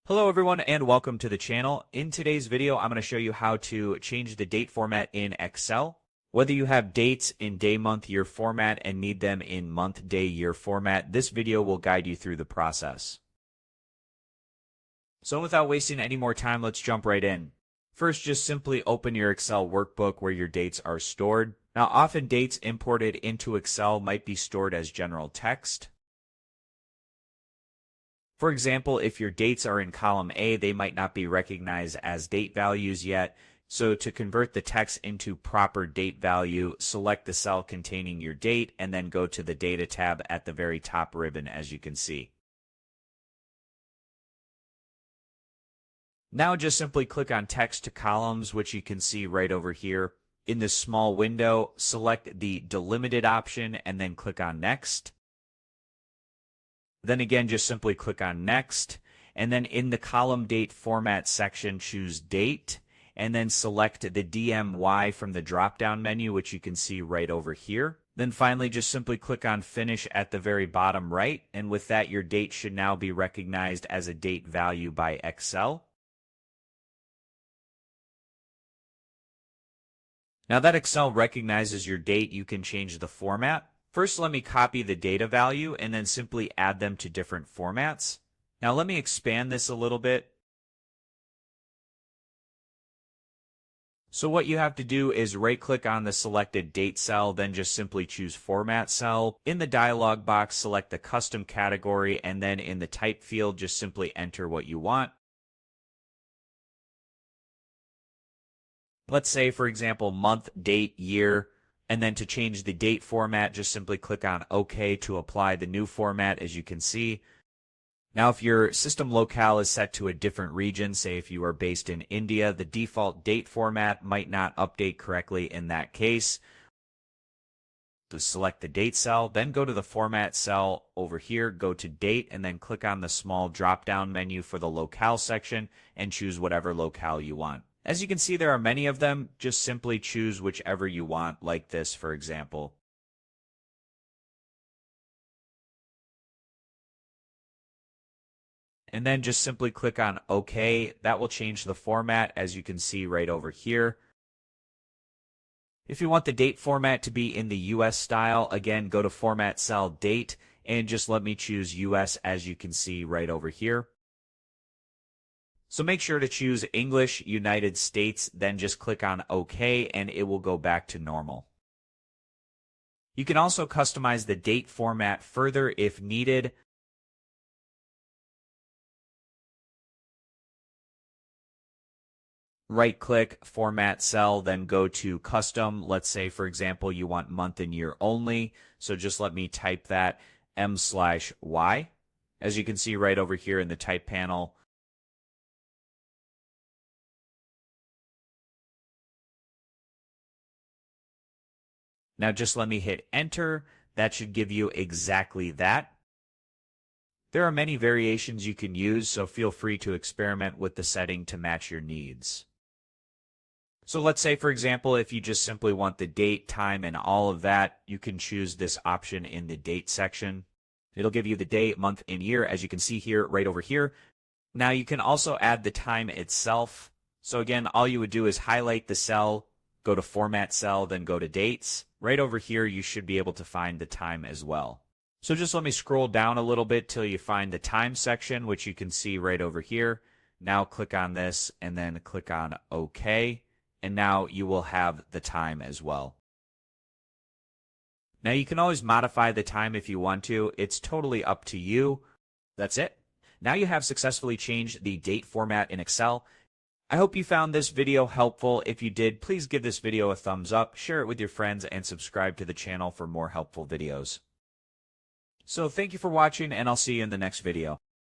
Hello everyone and welcome to the channel. In today's video, I'm going to show you how to change the date format in Excel. Whether you have dates in day, month, year format and need them in month, day, year format, this video will guide you through the process. So without wasting any more time, let's jump right in. First, just simply open your Excel workbook where your dates are stored. Now, often dates imported into Excel might be stored as general text. For example, if your dates are in column A, they might not be recognized as date values yet. So to convert the text into proper date value, select the cell containing your date and then go to the Data tab at the very top ribbon, as you can see. Now just simply click on Text to Columns, which you can see right over here. In this small window, select the Delimited option and then click on Next. Then again, just simply click on Next, and then in the column date format section, choose Date, and then select the DMY from the drop-down menu, which you can see right over here. Then finally, just simply click on Finish at the very bottom right, and with that, your date should now be recognized as a date value by Excel. Now that Excel recognizes your date, you can change the format. First, let me copy the data value and then simply add them to different formats. Now let me expand this a little bit. So what you have to do is right-click on the selected date cell, then just simply choose Format Cell. In the dialog box, select the custom category, and then in the type field, just simply enter what you want. Let's say, for example, month, date, year. And then to change the date format, just simply click on OK to apply the new format, as you can see. Now, if your system locale is set to a different region, say if you are based in India, the default date format might not update correctly in that case. So select the date cell, then go to the format cell over here, go to date, and then click on the small drop-down menu for the locale section and choose whatever locale you want. As you can see, there are many of them. Just simply choose whichever you want, like this, for example. And then just simply click on OK. That will change the format, as you can see right over here. If you want the date format to be in the US style, again, go to Format Cell Date, and just let me choose US, as you can see right over here. So make sure to choose English, United States, then just click on OK, and it will go back to normal. You can also customize the date format further if needed. Right-click, Format Cell, then go to Custom. Let's say, for example, you want month and year only. So just let me type that M/Y. As you can see right over here in the Type panel, now just let me hit Enter. That should give you exactly that. There are many variations you can use, so feel free to experiment with the setting to match your needs. So let's say, for example, if you just simply want the date, time, and all of that, you can choose this option in the Date section. It'll give you the day, month, and year, as you can see here, right over here. Now you can also add the time itself. So again, all you would do is highlight the cell, go to Format Cell, then go to Dates. Right over here, you should be able to find the time as well. So just let me scroll down a little bit till you find the time section, which you can see right over here. Now click on this and then click on OK. And now you will have the time as well. Now you can always modify the time if you want to. It's totally up to you. That's it. Now you have successfully changed the date format in Excel. I hope you found this video helpful. If you did, please give this video a thumbs up, share it with your friends, and subscribe to the channel for more helpful videos. So thank you for watching, and I'll see you in the next video.